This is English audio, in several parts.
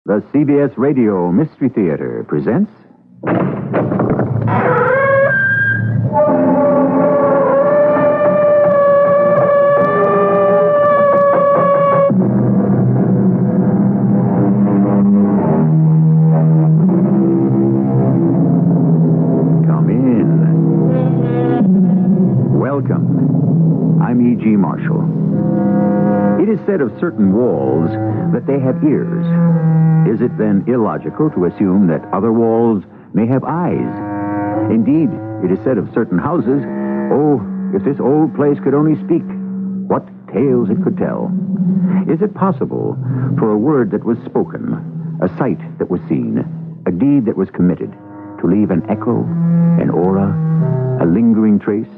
The CBS Radio Mystery Theater presents... Come in. Welcome. I'm E.G. Marshall. It is said of certain walls that they have ears. Is it then illogical to assume that other walls may have eyes? Indeed, it is said of certain houses, oh, if this old place could only speak, what tales it could tell. Is it possible for a word that was spoken, a sight that was seen, a deed that was committed, to leave an echo, an aura, a lingering trace?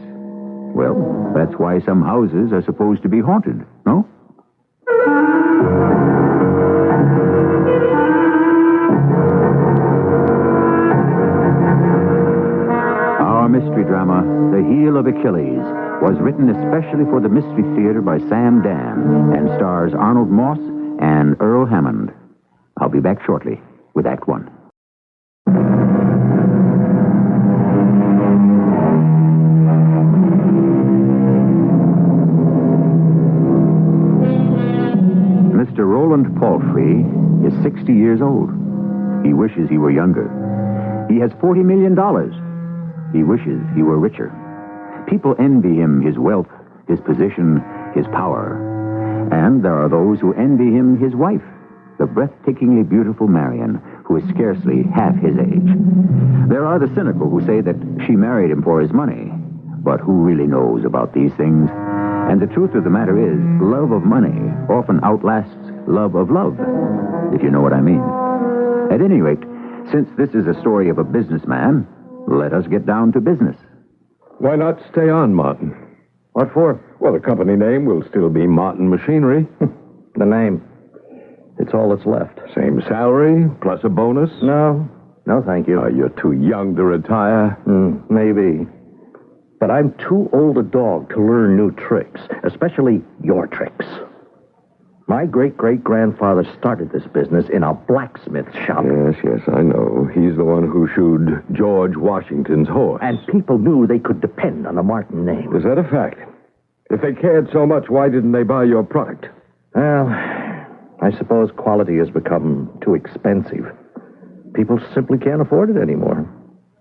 Well, that's why some houses are supposed to be haunted, no? Our mystery drama, The Heel of Achilles, was written especially for the Mystery Theater by Sam Dan and stars Arnold Moss and Earl Hammond. I'll be back shortly with Act One. Mr. Roland Palfrey is 60 years old. He wishes he were younger. He has $40 million. He wishes he were richer. People envy him his wealth, his position, his power. And there are those who envy him his wife, the breathtakingly beautiful Marion, who is scarcely half his age. There are the cynical who say that she married him for his money. But who really knows about these things? And the truth of the matter is, love of money often outlasts love of love, if you know what I mean. At any rate, since this is a story of a businessman, let us get down to business. Why not stay on, Martin? What for? Well, the company name will still be Martin Machinery. The name. It's all that's left. Same salary, plus a bonus? No, thank you. You're too young to retire. Maybe. But I'm too old a dog to learn new tricks, especially your tricks. My great-great-grandfather started this business in a blacksmith shop. Yes, I know. He's the one who shoed George Washington's horse. And people knew they could depend on the Martin name. Is that a fact? If they cared so much, why didn't they buy your product? Well, I suppose quality has become too expensive. People simply can't afford it anymore.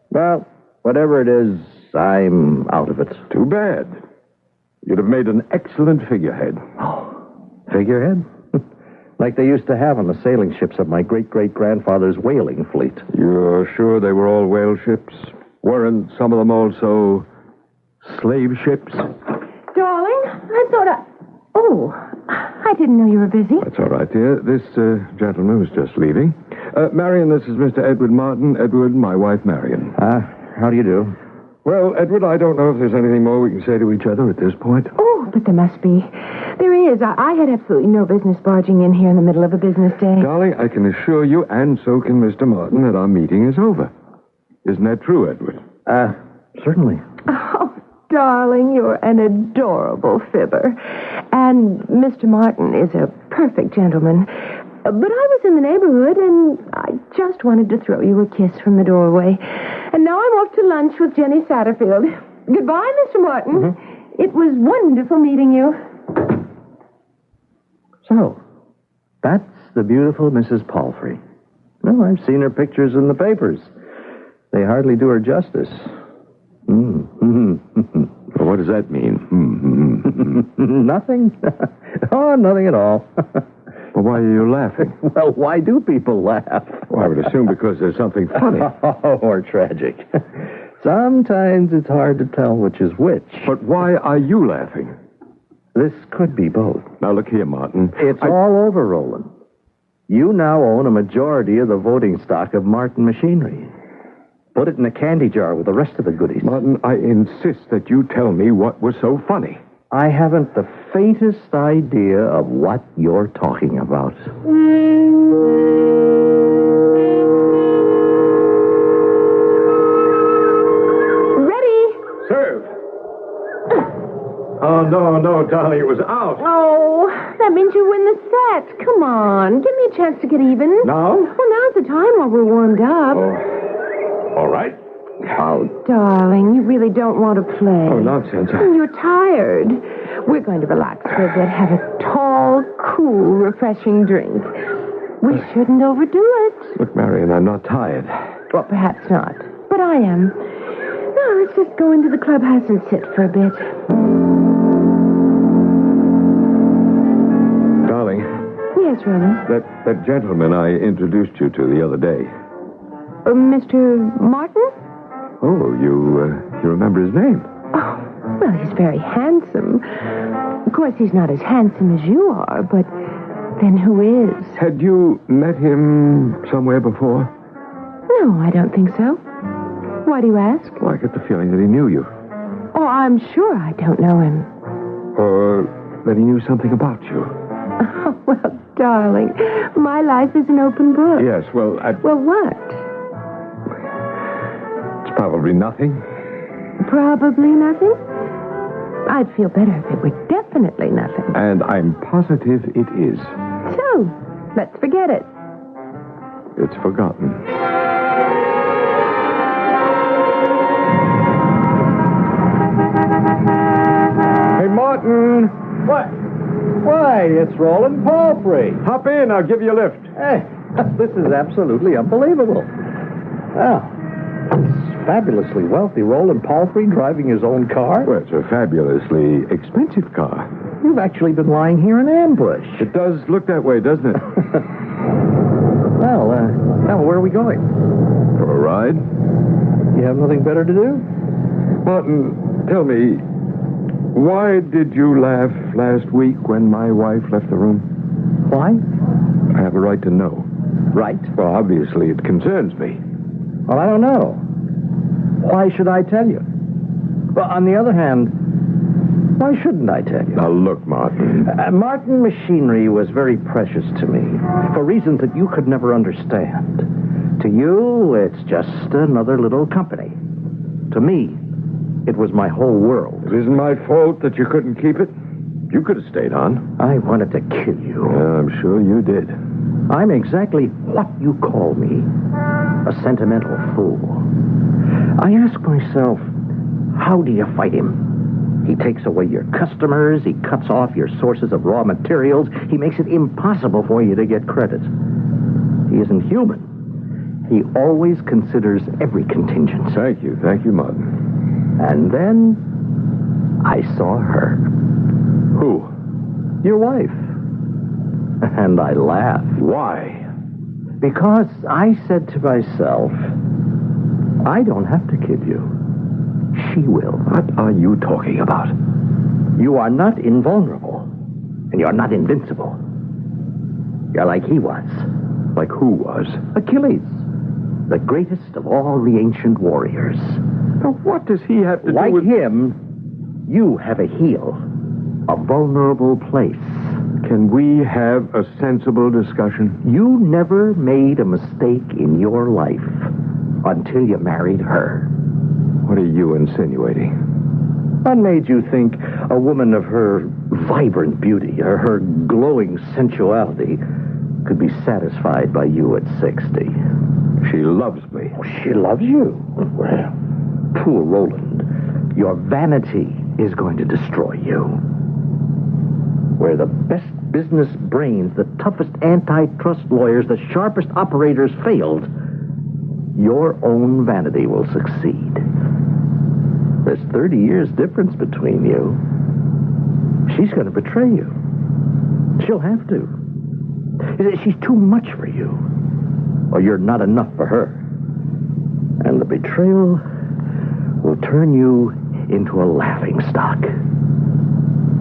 Well, whatever it is, I'm out of it. Too bad. You'd have made an excellent figurehead. Oh, figurehead? Like they used to have on the sailing ships of my great-great-grandfather's whaling fleet. You're sure they were all whale ships? Weren't some of them also slave ships? Darling, I thought Oh, I didn't know you were busy. That's all right, dear. This gentleman was just leaving. Marion, this is Mr. Edward Martin. Edward, my wife, Marion. How do you do? Well, Edward, I don't know if there's anything more we can say to each other at this point. Oh, but there must be. There is. I had absolutely no business barging in here in the middle of a business day. Darling, I can assure you, and so can Mr. Martin, that our meeting is over. Isn't that true, Edward? Certainly. Oh, darling, you're an adorable fibber. And Mr. Martin is a perfect gentleman. But I was in the neighborhood, and I just wanted to throw you a kiss from the doorway. And now I'm off to lunch with Jenny Satterfield. Goodbye, Mr. Martin. Mm-hmm. It was wonderful meeting you. So, that's the beautiful Mrs. Palfrey. Well, I've seen her pictures in the papers. They hardly do her justice. Well, what does that mean? Nothing. Oh, nothing at all. Well, why are you laughing? Well, why do people laugh? Well, I would assume because there's something funny. Or tragic. Sometimes it's hard to tell which is which. But why are you laughing? This could be both. Now, look here, Martin. It's all over, Roland. You now own a majority of the voting stock of Martin Machinery. Put it in a candy jar with the rest of the goodies. Martin, I insist that you tell me what was so funny. I haven't the faintest idea of what you're talking about. Ready? Served. Oh, no, darling, it was out. Oh, that means you win the set. Come on, give me me a chance to get even. Now? Well, now's the time while we're warmed up. Oh, all right. Oh, darling, you really don't want to play. Oh, nonsense. You're tired. We're going to relax for a bit, have a tall, cool, refreshing drink. We shouldn't overdo it. Look, Marion, I'm not tired. Well, perhaps not, but I am. Now, let's just go into the clubhouse and sit for a bit. Darling, Yes, Roland. that gentleman I introduced you to the other day. Mr. Martin? Oh, you remember his name? Oh, well, he's very handsome. Of course, he's not as handsome as you are, but then who is? Had you met him somewhere before? No, I don't think so. Why do you ask? Well, I get the feeling that he knew you. Oh, I'm sure I don't know him. Or that he knew something about you. Oh, well, darling, my life is an open book. Yes, well, Well, what? it's probably nothing. Probably nothing? I'd feel better if it were definitely nothing. And I'm positive it is. So, let's forget it. It's forgotten. Hey, Martin! What? Why, it's Roland Palfrey. Hop in, I'll give you a lift. Hey, this is absolutely unbelievable. Well, it's fabulously wealthy Roland Palfrey driving his own car. Well, it's a fabulously expensive car. You've actually been lying here in ambush. It does look that way, doesn't it? Well, now where are we going? For a ride? You have nothing better to do? Martin, tell me, why did you laugh last week when my wife left the room? Why? I have a right to know. Right. Well, obviously, it concerns me. Well, I don't know. Why should I tell you? Well, on the other hand, why shouldn't I tell you? Now, look, Martin. Martin Machinery was very precious to me for reasons that you could never understand. To you, it's just another little company. To me, it was my whole world. It isn't my fault that you couldn't keep it. You could have stayed on. I wanted to kill you. I'm sure you did. I'm exactly what you call me. A sentimental fool. I ask myself, how do you fight him? He takes away your customers. He cuts off your sources of raw materials. He makes it impossible for you to get credit. He isn't human. He always considers every contingency. Thank you, Martin. And then I saw her. Who? Your wife. And I laughed. Why? Because I said to myself, I don't have to kill you. She will. What are you talking about? You are not invulnerable. And you're not invincible. You're like he was. Like who was? Achilles. The greatest of all the ancient warriors. Now, what does he have to Like do with... him, you have a heel. A vulnerable place. Can we have a sensible discussion? You never made a mistake in your life until you married her. What are you insinuating? What made you think a woman of her vibrant beauty, or her glowing sensuality, could be satisfied by you at 60? She loves me. Oh, she loves you. Well, poor Roland, your vanity is going to destroy you. Where the best business brains, the toughest antitrust lawyers, the sharpest operators failed, your own vanity will succeed. There's 30 years difference between you. She's going to betray you. She'll have to. She's too much for you. Or you're not enough for her. And the betrayal will turn you into a laughingstock.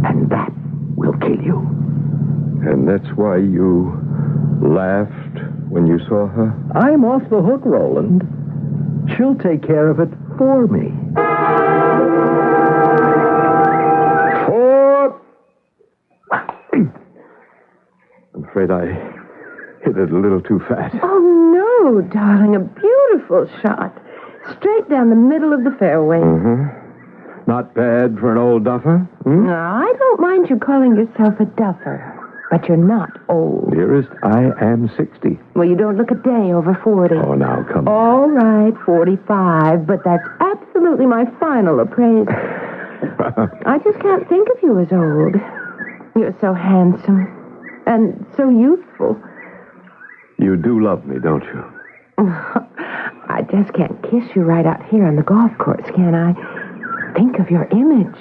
And that will kill you. And that's why you laughed when you saw her? I'm off the hook, Roland. She'll take care of it for me. I'm afraid I hit it a little too fast. Oh, no, darling. A beautiful shot. Straight down the middle of the fairway. Mm-hmm. Not bad for an old duffer? Hmm? No, I don't mind you calling yourself a duffer. But you're not old. Dearest, I am 60. Well, you don't look a day over 40. Oh, now, come on. All right, 45, but that's absolutely my final appraisal. I just can't think of you as old. You're so handsome and so youthful. You do love me, don't you? I just can't kiss you right out here on the golf course, can I? Think of your image.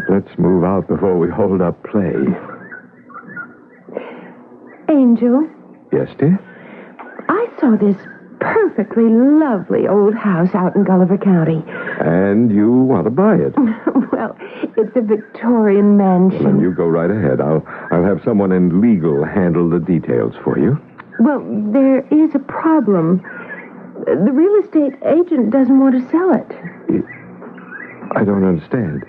Let's move out before we hold up play. Angel, Yes, dear? I saw this perfectly lovely old house out in Gulliver County. And you want to buy it. Well, it's a Victorian mansion. Then you go right ahead. I'll have someone in legal handle the details for you. Well, there is a problem. The real estate agent doesn't want to sell it. I don't understand.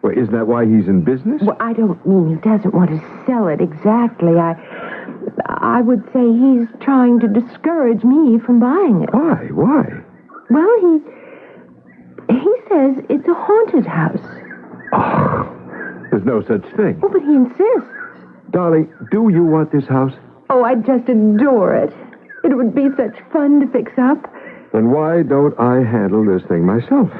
Well, isn't that why he's in business? Well, I don't mean he doesn't want to sell it exactly. I would say he's trying to discourage me from buying it. Why? Why? Well, he says it's a haunted house. Oh, there's no such thing. Oh, but he insists. Darling, do you want this house? Oh, I just adore it. It would be such fun to fix up. Then why don't I handle this thing myself?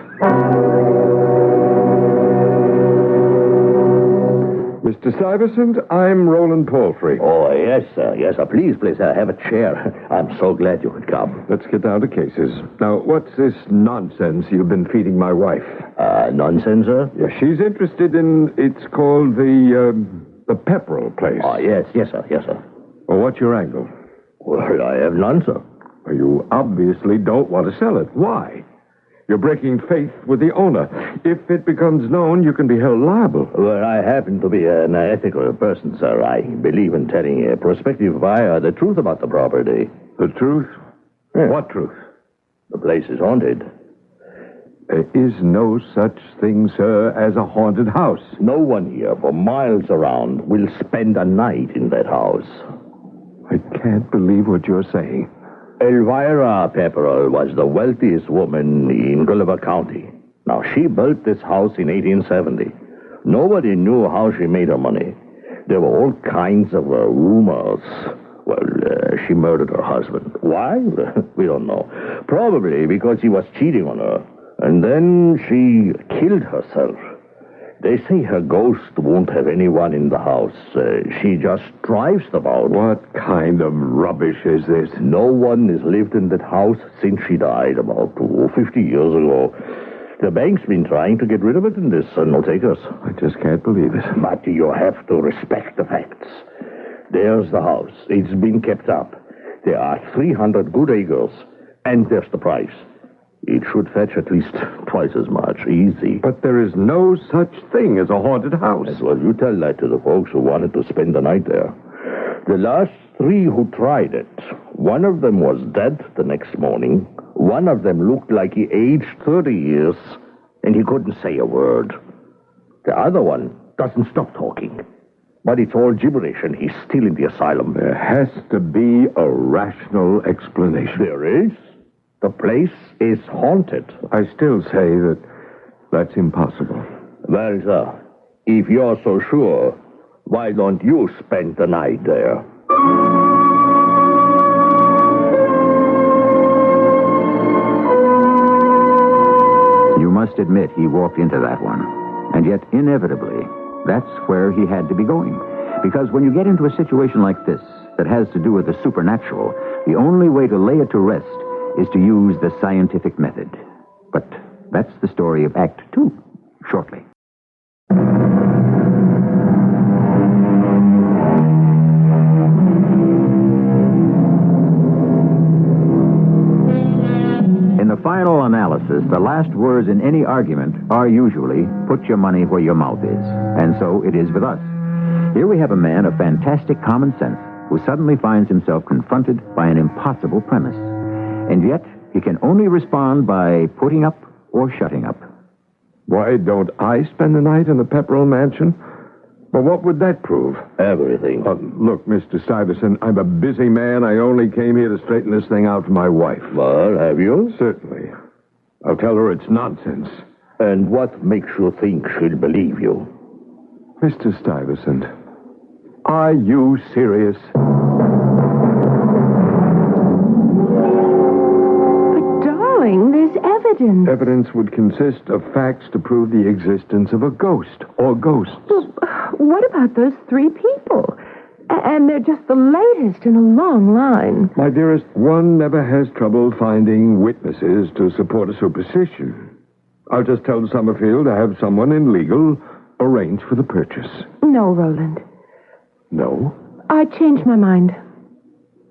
Mr. Stuyvesant, I'm Roland Palfrey. Oh, yes, sir. Yes, sir. Please, have a chair. I'm so glad you could come. Let's get down to cases. Now, what's this nonsense you've been feeding my wife? Nonsense, sir? Yeah, she's interested in, it's called the Pepperell place. Oh, yes, sir. Yes, sir. Well, what's your angle? Well, I have none, sir. Well, you obviously don't want to sell it. Why? You're breaking faith with the owner. If it becomes known, you can be held liable. Well, I happen to be an ethical person, sir. I believe in telling a prospective buyer the truth about the property. The truth? Yeah. What truth? The place is haunted. There is no such thing, sir, as a haunted house. No one here for miles around will spend a night in that house. I can't believe what you're saying. Elvira Pepperell was the wealthiest woman in Gulliver County. Now, she built this house in 1870. Nobody knew how she made her money. There were all kinds of rumors. Well, she murdered her husband. Why? We don't know. Probably because he was cheating on her. And then she killed herself. They say her ghost won't have anyone in the house. She just drives them out. What kind of rubbish is this? No one has lived in that house since she died about 50 years ago. The bank's been trying to get rid of it and there's no takers. I just can't believe it. But you have to respect the facts. There's the house. It's been kept up. There are 300 good acres. And there's the price. It should fetch at least twice as much. Easy. But there is no such thing as a haunted house. Well, you tell that to the folks who wanted to spend the night there. The last 3 who tried it, one of them was dead the next morning. One of them looked like he aged 30 years, and he couldn't say a word. The other one doesn't stop talking. But it's all gibberish, and he's still in the asylum. There has to be a rational explanation. There is. The place is haunted. I still say that that's impossible. Well, sir, if you're so sure, why don't you spend the night there? You must admit he walked into that one. And yet, inevitably, that's where he had to be going. Because when you get into a situation like this that has to do with the supernatural, the only way to lay it to rest is to use the scientific method. But that's the story of Act 2, shortly. In the final analysis, the last words in any argument are usually, put your money where your mouth is. And so it is with us. Here we have a man of fantastic common sense who suddenly finds himself confronted by an impossible premise. And yet, he can only respond by putting up or shutting up. Why don't I spend the night in the Pepperell mansion? Well, what would that prove? Everything. Look, Mr. Stuyvesant, I'm a busy man. I only came here to straighten this thing out for my wife. Well, have you? Certainly. I'll tell her it's nonsense. And what makes you think she'll believe you? Mr. Stuyvesant, Are you serious? But, darling, there's evidence. Evidence would consist of facts to prove the existence of a ghost or ghosts. Well, what about those 3 people? And they're just the latest in a long line. My dearest, one never has trouble finding witnesses to support a superstition. I'll just tell Summerfield to have someone in legal arrange for the purchase. No, Roland. No? I changed my mind.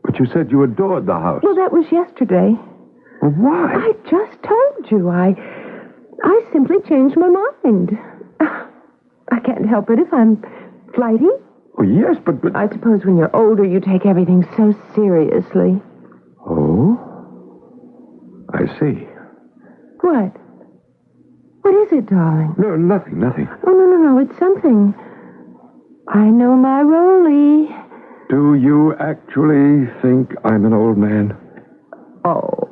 But you said you adored the house. Well, that was yesterday. Well, why? I just told you. I simply changed my mind. I can't help it if I'm flighty. Well, yes, but... I suppose when you're older, you take everything so seriously. Oh? I see. What? What is it, darling? No, nothing. Oh, no. It's something. I know my Rolly. Do you actually think I'm an old man? Oh,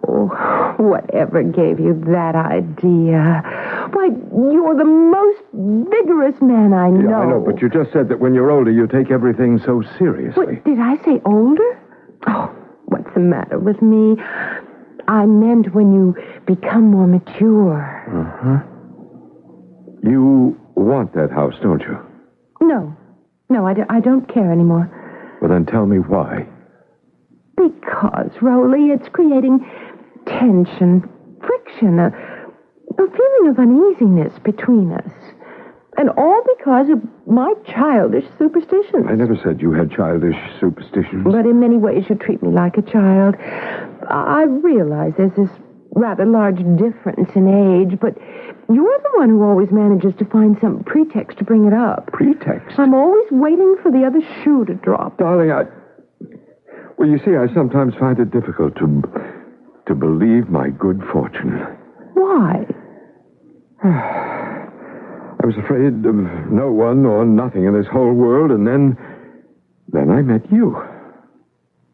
whatever gave you that idea? Why, you're the most vigorous man I know. Yeah, I know, but you just said that when you're older, you take everything so seriously. What, did I say older? Oh, what's the matter with me? I meant when you become more mature. Uh-huh. You want that house, don't you? No, I don't care anymore. Well, then tell me why. Because, Rolly, it's creating tension, friction, a feeling of uneasiness between us. And all because of my childish superstitions. I never said you had childish superstitions. But in many ways you treat me like a child. I realize there's this rather large difference in age, but you're the one who always manages to find some pretext to bring it up. Pretext? I'm always waiting for the other shoe to drop. Darling, Well, you see, I sometimes find it difficult to believe my good fortune. Why? I was afraid of no one or nothing in this whole world, and then I met you.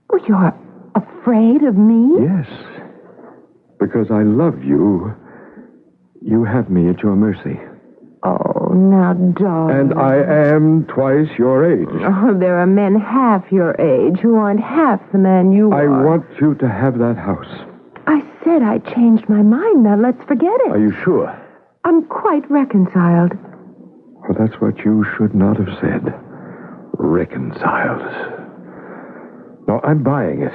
Oh, you're afraid of me? Yes. Because I love you. You have me at your mercy. Oh, now, darling. And I am twice your age. Oh, there are men half your age who aren't half the man you are. I want you to have that house. I said I changed my mind. Now, let's forget it. Are you sure? I'm quite reconciled. Well, that's what you should not have said. Reconciled. No, I'm buying it.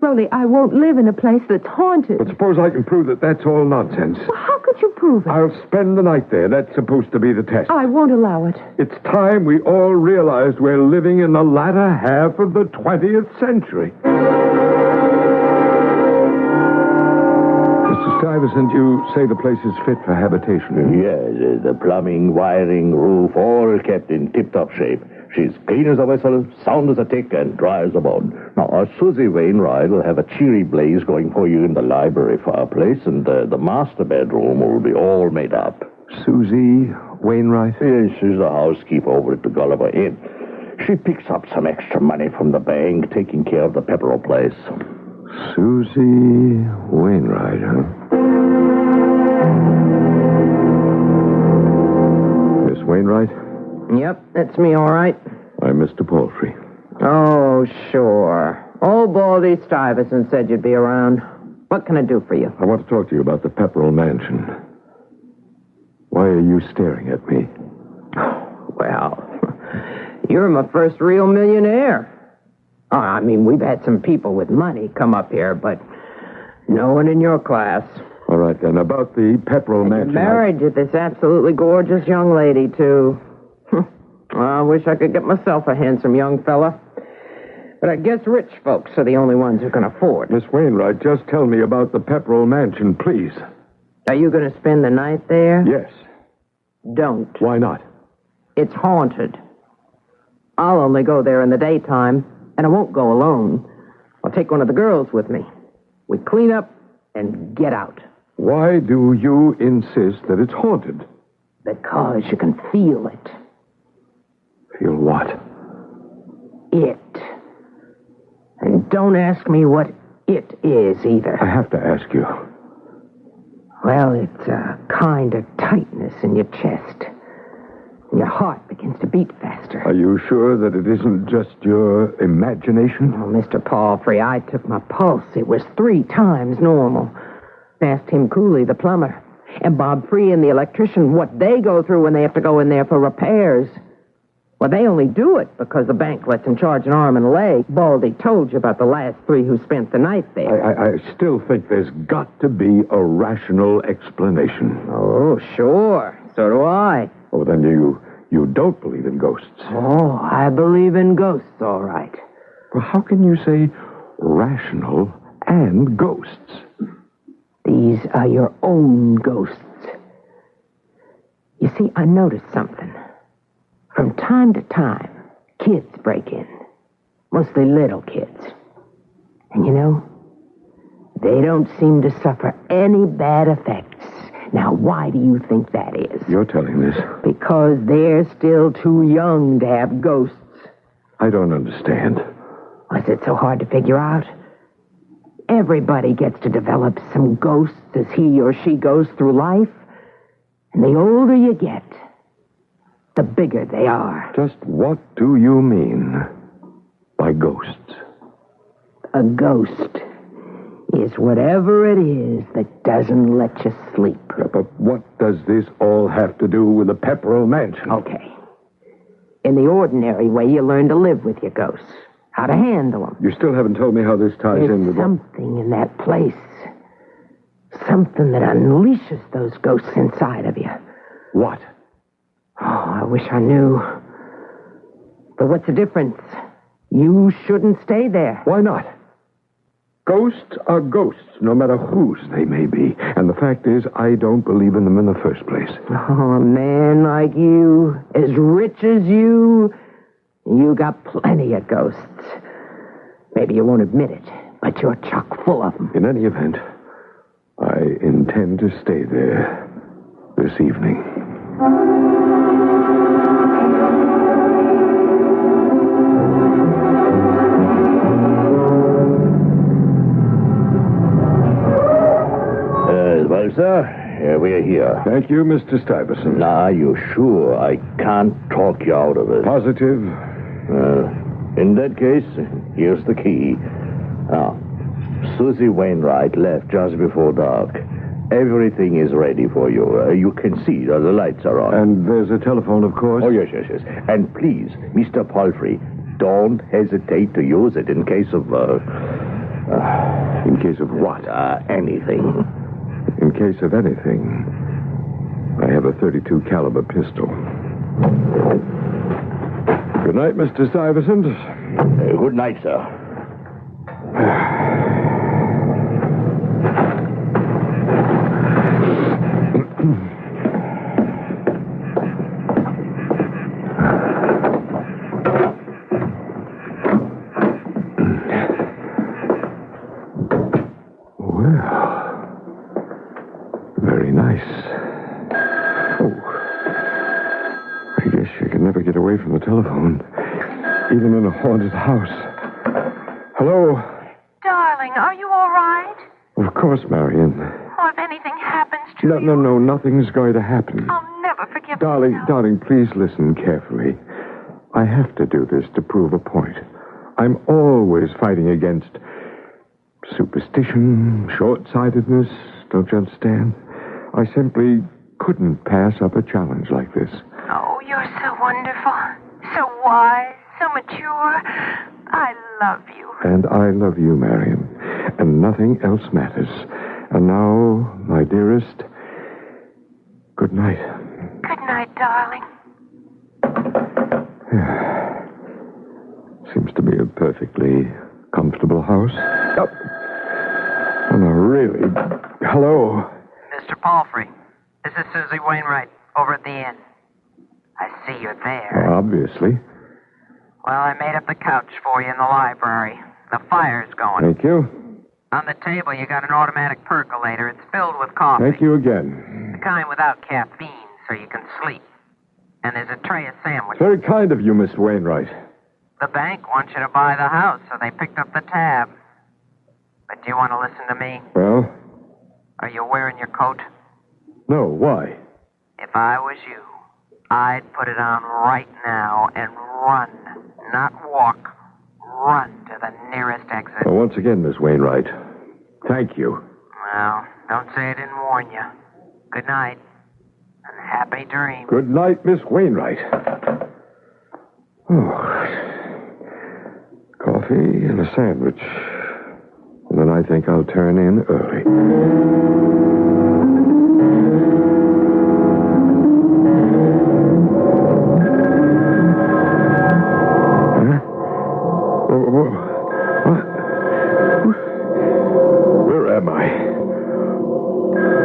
Rolly, I won't live in a place that's haunted. But suppose I can prove that that's all nonsense. Well, how could you prove it? I'll spend the night there. That's supposed to be the test. I won't allow it. It's time we all realized we're living in the latter half of the 20th century. Mr. Stuyvesant, you say the place is fit for habitation. Yes, the plumbing, wiring, roof, all kept in tip-top shape. She's clean as a whistle, sound as a tick, and dry as a bone. Now, Susie Wainwright will have a cheery blaze going for you in the library fireplace, and the master bedroom will be all made up. Susie Wainwright? Yes, she's the housekeeper over at the Gulliver Inn. She picks up some extra money from the bank, taking care of the Pepperell place. Susie Wainwright, huh? Miss Wainwright? Yep, it's me, all right. I'm Mr. Palfrey. Oh, sure. Old Baldy Stuyvesant said you'd be around. What can I do for you? I want to talk to you about the Pepperell Mansion. Why are you staring at me? Well, you're my first real millionaire. Oh, I mean, we've had some people with money come up here, but no one in your class. All right, then, about the Pepperell Mansion. Married to this absolutely gorgeous young lady, too. I wish I could get myself a handsome young fella. But I guess rich folks are the only ones who can afford. Miss Wainwright, just tell me about the Pepperell Mansion, please. Are you going to spend the night there? Yes. Don't. Why not? It's haunted. I'll only go there in the daytime, and I won't go alone. I'll take one of the girls with me. We clean up and get out. Why do you insist that it's haunted? Because you can feel it. Feel what? It. And don't ask me what it is either. I have to ask you. Well, it's a kind of tightness in your chest. Your heart begins to beat faster. Are you sure that it isn't just your imagination? Oh, Mr. Palfrey, I took my pulse. It was 3 times normal. Asked Tim Cooley, the plumber, and Bob Free and the electrician what they go through when they have to go in there for repairs. Well, they only do it because the bank lets them charge an arm and a leg. Baldy told you about the last 3 who spent the night there. I still think there's got to be a rational explanation. Oh, sure. So do I. Oh, then you don't believe in ghosts. Oh, I believe in ghosts, all right. Well, how can you say rational and ghosts? These are your own ghosts. You see, I noticed something. From time to time, kids break in. Mostly little kids. And you know, they don't seem to suffer any bad effects. Now, why do you think that is? You're telling this. Because they're still too young to have ghosts. I don't understand. Was it so hard to figure out? Everybody gets to develop some ghosts as he or she goes through life. And the older you get, the bigger they are. Just what do you mean by ghosts? A ghost is whatever it is that doesn't let you sleep. But what does this all have to do with the Pepperell Mansion? Okay. In the ordinary way, you learn to live with your ghosts. How to handle them. You still haven't told me how this ties in with... There's something in that place. Something that unleashes those ghosts inside of you. What? Oh, I wish I knew. But what's the difference? You shouldn't stay there. Why not? Ghosts are ghosts, no matter whose they may be. And the fact is, I don't believe in them in the first place. Oh, a man like you, as rich as you got plenty of ghosts. Maybe you won't admit it, but you're chock full of them. In any event, I intend to stay there this evening. Well, sir, we are here. Thank you, Mr. Stuyvesant. Now, are you sure I can't talk you out of it? Positive? In that case, here's the key. Now, Susie Wainwright left just before dark. Everything is ready for you. You can see the lights are on. And there's a telephone, of course? Oh, yes. And please, Mr. Palfrey, don't hesitate to use it in case of... in case of what? Anything. In case of anything, I have a .32 caliber pistol. Good night, Mr. Stuyvesant. Good night, sir. Very nice. Oh. I guess you can never get away from the telephone, even in a haunted house. Hello? Darling, are you all right? Of course, Marion. Oh, if anything happens to you... No, nothing's going to happen. I'll never forgive Darling, myself. please listen carefully. I have to do this to prove a point. I'm always fighting against superstition, short-sightedness, don't you understand? I simply couldn't pass up a challenge like this. Oh, you're so wonderful. So wise, so mature. I love you. And I love you, Marion. And nothing else matters. And now, my dearest, good night. Good night, darling. Seems to be a perfectly comfortable house. Oh, no, really. Hello. Mr. Palfrey, this is Susie Wainwright over at the inn. I see you're there. Obviously. Well, I made up the couch for you in the library. The fire's going. Thank you. On the table, you got an automatic percolator. It's filled with coffee. Thank you again. The kind without caffeine, so you can sleep. And there's a tray of sandwiches. Very kind of you, Miss Wainwright. The bank wants you to buy the house, so they picked up the tab. But do you want to listen to me? Well? Are you wearing your coat? No, why? If I was you, I'd put it on right now and run, not walk. Run to the nearest exit. Well, once again, Miss Wainwright, thank you. Well, don't say I didn't warn you. Good night, and happy dreams. Good night, Miss Wainwright. Oh. Coffee and a sandwich. And then I think I'll turn in early. What? Where am I?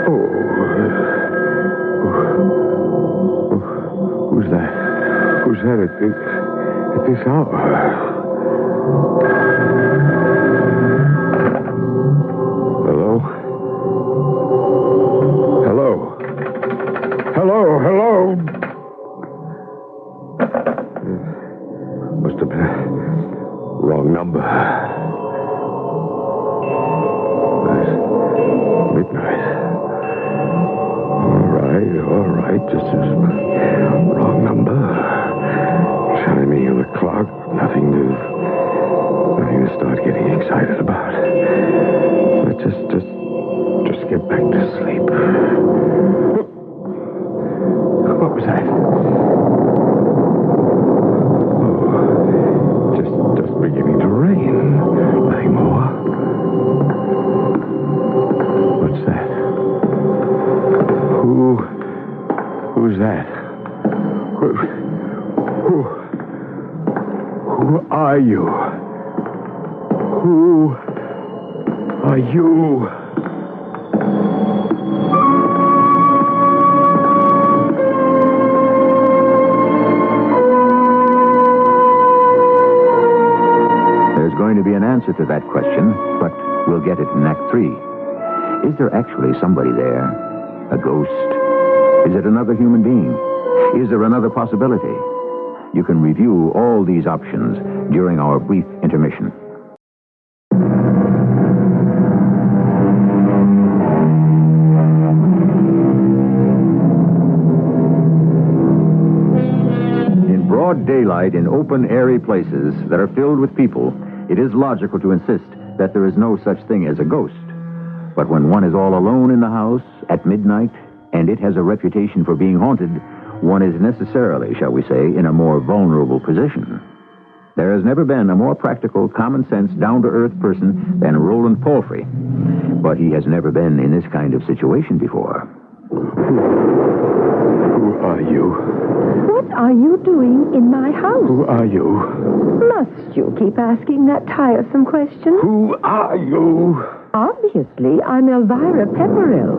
Oh. Who's that? Who's that at this hour? Hello? Hello? Hello? Hello? Must have been... wrong number. Midnight. All right. Just as wrong number. Chiming on the clock. Nothing to start getting excited about. Let's just get back to sleep. What was that? Just beginning to rain. Nothing more. What's that? Who's that? Who are you? Who are you? There's going to be an answer to that question, but we'll get it in Act 3. Is there actually somebody there? A ghost? Is it another human being? Is there another possibility? You can review all these options during our brief intermission. In broad daylight, in open, airy places that are filled with people, it is logical to insist that there is no such thing as a ghost. But when one is all alone in the house at midnight, and it has a reputation for being haunted, one is necessarily, shall we say, in a more vulnerable position. There has never been a more practical, common-sense, down-to-earth person than Roland Palfrey. But he has never been in this kind of situation before. Who are you? What are you doing in my house? Who are you? Must you keep asking that tiresome question? Who are you? Obviously, I'm Elvira Pepperell.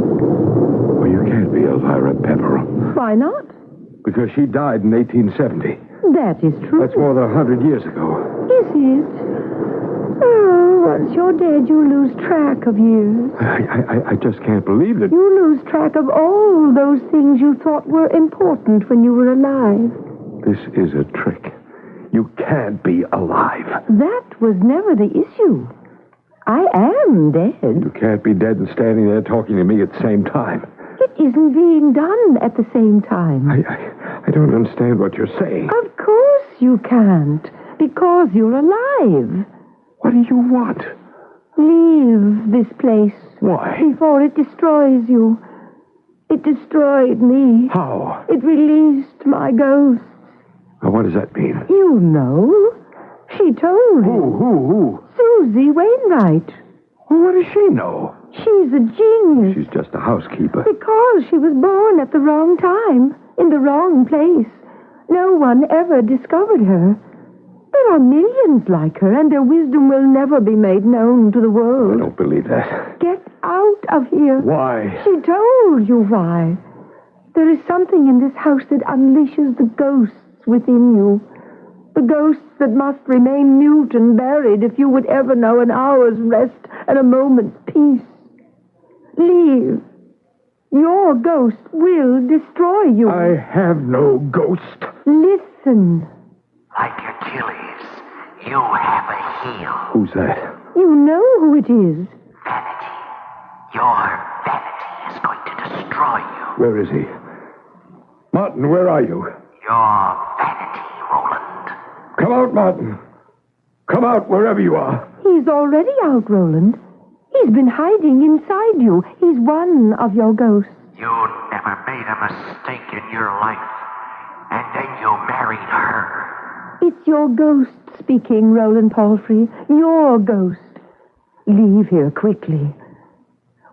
Well, you can't be Elvira Pepperell. Why not? Because she died in 1870. That is true. That's more than 100 years ago. Is it? Oh, once you're dead, you lose track of years. I just can't believe that. You lose track of all those things you thought were important when you were alive. This is a trick. You can't be alive. That was never the issue. I am dead. You can't be dead and standing there talking to me at the same time. It isn't being done at the same time. I don't understand what you're saying. Of course you can't, because you're alive. What do you want? Leave this place. Why? Before it destroys you. It destroyed me. How? It released my ghosts. Now, what does that mean? You know. She told you. Who? Susie Wainwright. Well, what does she know? She's a genius. She's just a housekeeper. Because she was born at the wrong time, in the wrong place. No one ever discovered her. There are millions like her, and their wisdom will never be made known to the I world. don't believe that. Get out of here. Why? She told you why. There is something in this house that unleashes the ghosts within you. The ghosts that must remain mute and buried if you would ever know an hour's rest and a moment's peace. Leave. Your ghost will destroy you. I have no ghost. Listen. Like Achilles, you have a heel. Who's that? You know who it is. Vanity. Your vanity is going to destroy you. Where is he? Martin, where are you? Your vanity, Roland. Come out, Martin. Come out wherever you are. He's already out, Roland. He's been hiding inside you. He's one of your ghosts. You never made a mistake in your life, and then you married her. It's your ghost speaking, Roland Palfrey. Your ghost. Leave here quickly.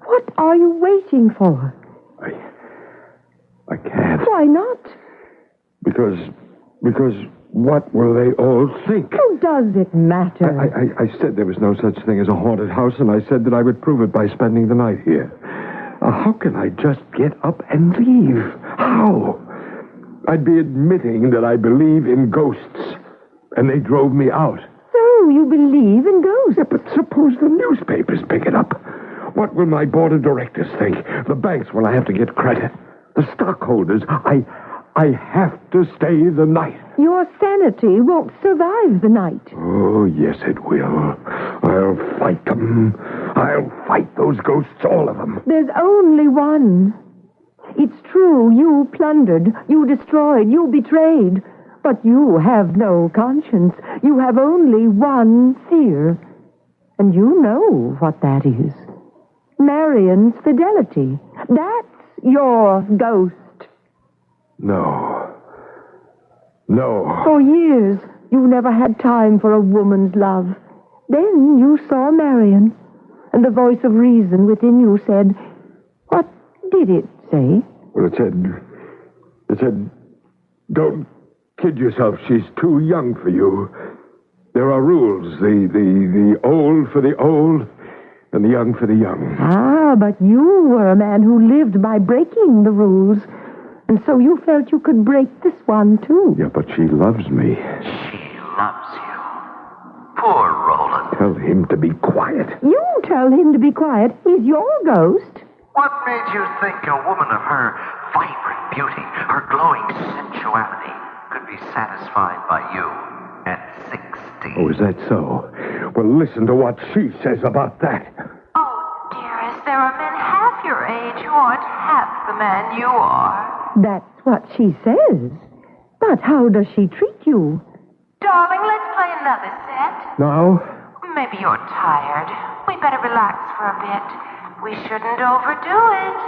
What are you waiting for? I can't. Why not? Because what will they all think? Who does it matter? I said there was no such thing as a haunted house, and I said that I would prove it by spending the night here. How can I just get up and leave? How? I'd be admitting that I believe in ghosts, and they drove me out. So you believe in ghosts? Yeah, but suppose the newspapers pick it up. What will my board of directors think? The banks will I have to get credit. The stockholders, I have to stay the night. Your sanity won't survive the night. Oh, yes, it will. I'll fight them. I'll fight those ghosts, all of them. There's only one. It's true, you plundered, you destroyed, you betrayed. But you have no conscience. You have only one fear. And you know what that is. Marion's fidelity. That's your ghost. No. For years, you never had time for a woman's love. Then you saw Marion, and the voice of reason within you said, what did it say? Well, it said, don't kid yourself. She's too young for you. There are rules. The old for the old, and the young for the young. Ah, but you were a man who lived by breaking the rules. And so you felt you could break this one, too. Yeah, but she loves me. She loves you. Poor Roland. Tell him to be quiet. You tell him to be quiet. He's your ghost. What made you think a woman of her vibrant beauty, her glowing sensuality, could be satisfied by you at 60? Oh, is that so? Well, listen to what she says about that. Oh, dearest, there are men half your age who aren't half the man you are. That's what she says. But how does she treat you? Darling, let's play another set. Now? Maybe you're tired. We'd better relax for a bit. We shouldn't overdo it.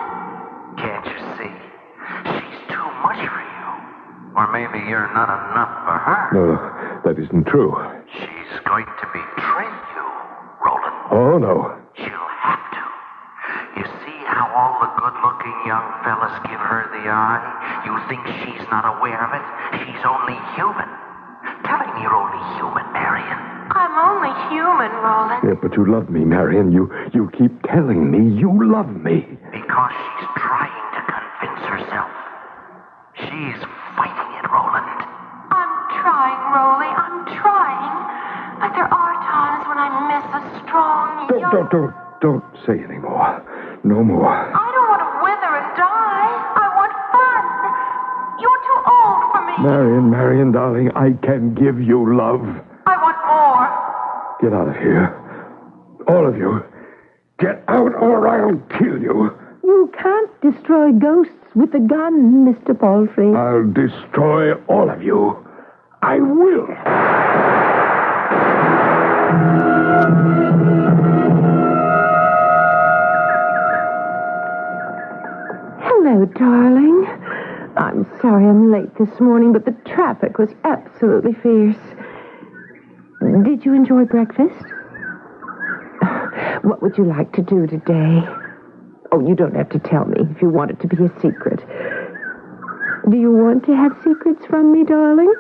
Can't you see? She's too much for you. Or maybe you're not enough for her. No, that isn't true. She's going to betray you, Roland. Oh, no. She'll have to. You see how all the good-looking young fellas give her the eye? You think she's not aware of it? She's only human. Tell him you're only human, Marion. I'm only human, Roland. Yeah, but you love me, Marion. You keep telling me you love me. Because she's trying to convince herself. She's fighting it, Roland. I'm trying, Rolly. I'm trying. But there are times when I miss a strong, young... Don't say any more. No more. I don't want to wither and die. I want fun. You're too old for me. Marion, darling, I can give you love. I want more. Get out of here. All of you. Get out or I'll kill you. You can't destroy ghosts with a gun, Mr. Palfrey. I'll destroy all of you. I will. Hello, darling. I'm sorry I'm late this morning, but the traffic was absolutely fierce. Did you enjoy breakfast? What would you like to do today? Oh, you don't have to tell me if you want it to be a secret. Do you want to have secrets from me, darling?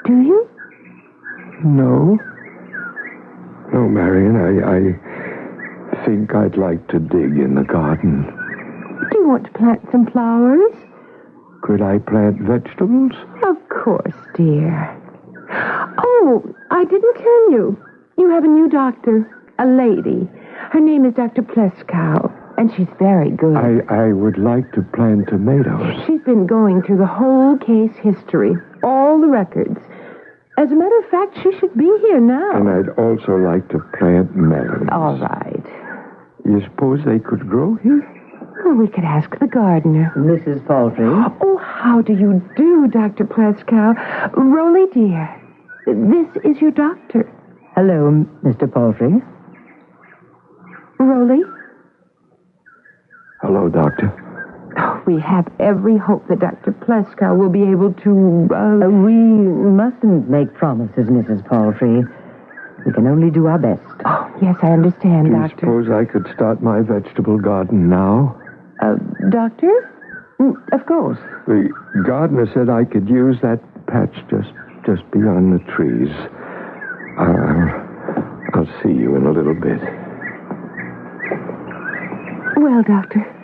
Do you? No. No, Marion, I think I'd like to dig in the garden. Do you want to plant some flowers? Could I plant vegetables? Of course, dear. Oh, I didn't tell you. You have a new doctor, a lady. Her name is Dr. Pleskow, and she's very good. I would like to plant tomatoes. She's been going through the whole case history, all the records. As a matter of fact, she should be here now. And I'd also like to plant melons. All right. You suppose they could grow here? Well, we could ask the gardener. Mrs. Palfrey? Oh, how do you do, Dr. Pleskow? Rolly, dear, this is your doctor. Hello, Mr. Palfrey. Rolly? Hello, Doctor. We have every hope that Dr. Pleskow will be able to, We mustn't make promises, Mrs. Palfrey. We can only do our best. Oh, yes, I understand, Do you Doctor. suppose I could start my vegetable garden now? Doctor? Of course. The gardener said I could use that patch just beyond the trees. I'll see you in a little bit. Well, Doctor.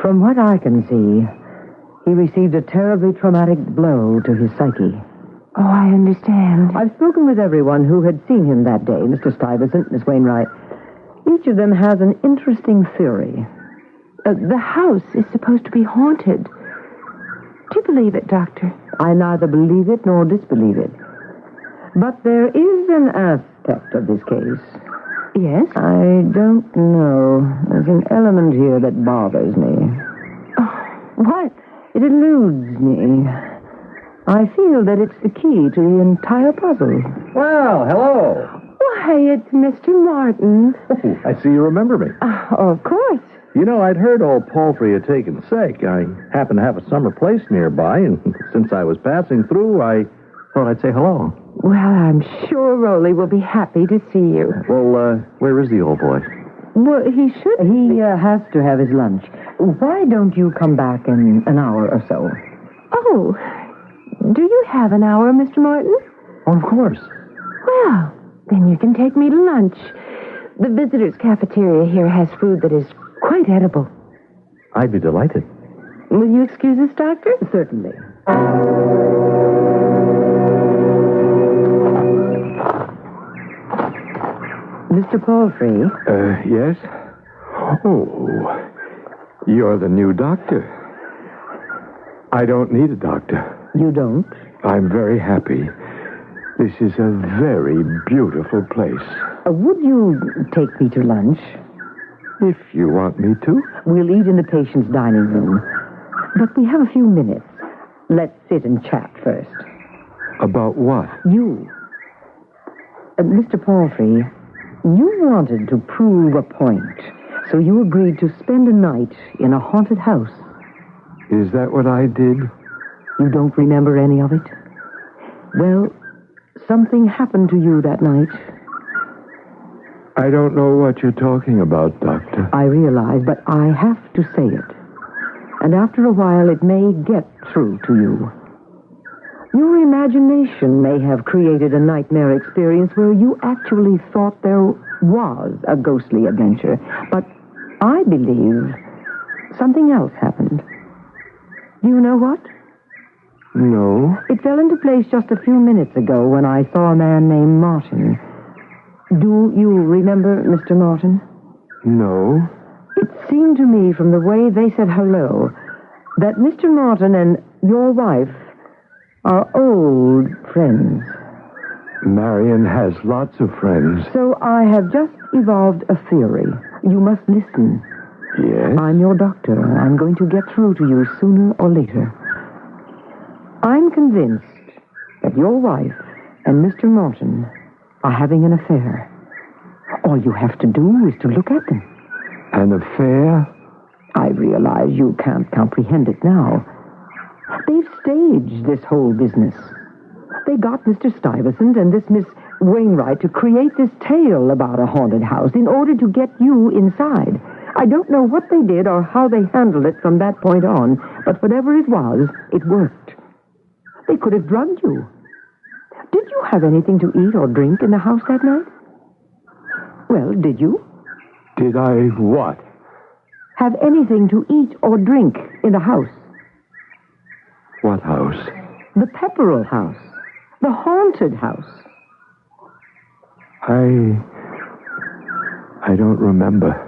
From what I can see, he received a terribly traumatic blow to his psyche. Oh, I understand. I've spoken with everyone who had seen him that day, Mr. Stuyvesant, Miss Wainwright. Each of them has an interesting theory. The house is supposed to be haunted. Do you believe it, Doctor? I neither believe it nor disbelieve it. But there is an aspect of this case. Yes? I don't know. There's an element here that bothers me. Oh, what? It eludes me. I feel that it's the key to the entire puzzle. Well, hello. Why, it's Mr. Martin. Oh, I see you remember me. Oh, of course. You know, I'd heard old Palfrey had taken sick. I happened to have a summer place nearby, and since I was passing through, I thought I'd say hello. Well, I'm sure Rolly will be happy to see you. Well, where is the old boy? Well, he should. He has to have his lunch. Why don't you come back in an hour or so? Oh, do you have an hour, Mr. Martin? Of course. Well, then you can take me to lunch. The visitors' cafeteria here has food that is quite edible. I'd be delighted. Will you excuse us, Doctor? Certainly. Mr. Palfrey? Yes? Oh, you're the new doctor. I don't need a doctor. You don't? I'm very happy. This is a very beautiful place. Would you take me to lunch? If you want me to. We'll eat in the patient's dining room. But we have a few minutes. Let's sit and chat first. About what? You. Mr. Palfrey, you wanted to prove a point, so you agreed to spend a night in a haunted house. Is that what I did? You don't remember any of it? Well, something happened to you that night. I don't know what you're talking about, Doctor. I realize, but I have to say it. And after a while, it may get through to you. Your imagination may have created a nightmare experience where you actually thought there was a ghostly adventure. But I believe something else happened. Do you know what? No. It fell into place just a few minutes ago when I saw a man named Martin. Do you remember Mr. Martin? No. It seemed to me from the way they said hello that Mr. Martin and your wife are old friends. Marion has lots of friends. So I have just evolved a theory. You must listen. Yes? I'm your doctor. I'm going to get through to you sooner or later. I'm convinced that your wife and Mr. Martin are having an affair. All you have to do is to look at them. An affair? I realize you can't comprehend it now. They've staged this whole business. They got Mr. Stuyvesant and this Miss Wainwright to create this tale about a haunted house in order to get you inside. I don't know what they did or how they handled it from that point on, but whatever it was, it worked. They could have drugged you. Did you have anything to eat or drink in the house that night? Well, did you? Did I what? Have anything to eat or drink in the house? What house? The Pepperell house. The haunted house. I don't remember.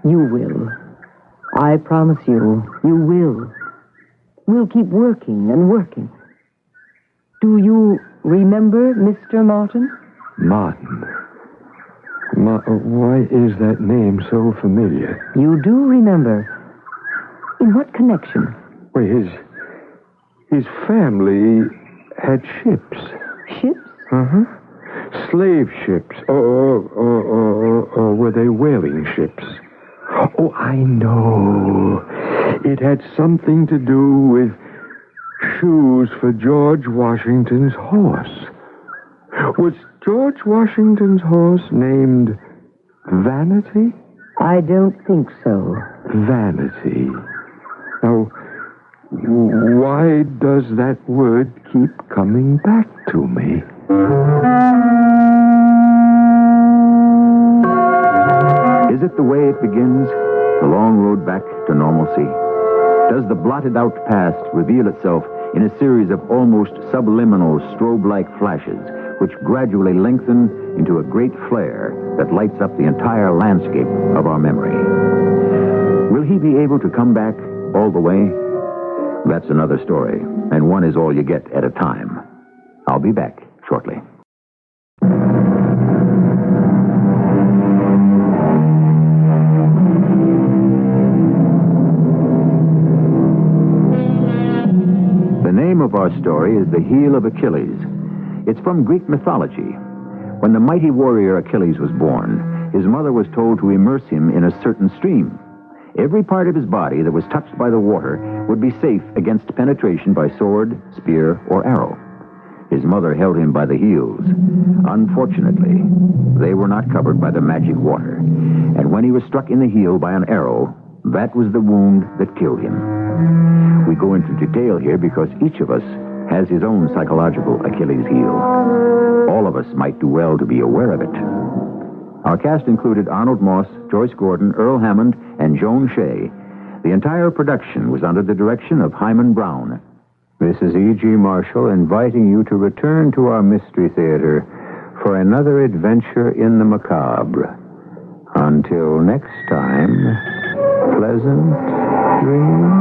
You will. I promise you, you will. We'll keep working and working. Do you remember Mr. Martin? Martin. Why is that name so familiar? You do remember. In what connection? Well, His family had ships. Ships? Uh-huh. Slave ships. Or were they whaling ships? Oh, I know. It had something to do with shoes for George Washington's horse. Was George Washington's horse named Vanity? I don't think so. Vanity. Now, why does that word keep coming back to me? Is it the way it begins? The long road back to normalcy? Does the blotted out past reveal itself in a series of almost subliminal strobe-like flashes which gradually lengthen into a great flare that lights up the entire landscape of our memory? Will he be able to come back all the way? That's another story, and one is all you get at a time. I'll be back shortly. The name of our story is the Heel of Achilles. It's from Greek mythology. When the mighty warrior Achilles was born, his mother was told to immerse him in a certain stream. Every part of his body that was touched by the water would be safe against penetration by sword, spear, or arrow. His mother held him by the heels. Unfortunately, they were not covered by the magic water. And when he was struck in the heel by an arrow, that was the wound that killed him. We go into detail here because each of us has his own psychological Achilles heel. All of us might do well to be aware of it. Our cast included Arnold Moss, Joyce Gordon, Earl Hammond, and Joan Shea. The entire production was under the direction of Hyman Brown. This is E.G. Marshall inviting you to return to our Mystery Theater for another adventure in the macabre. Until next time, pleasant dreams.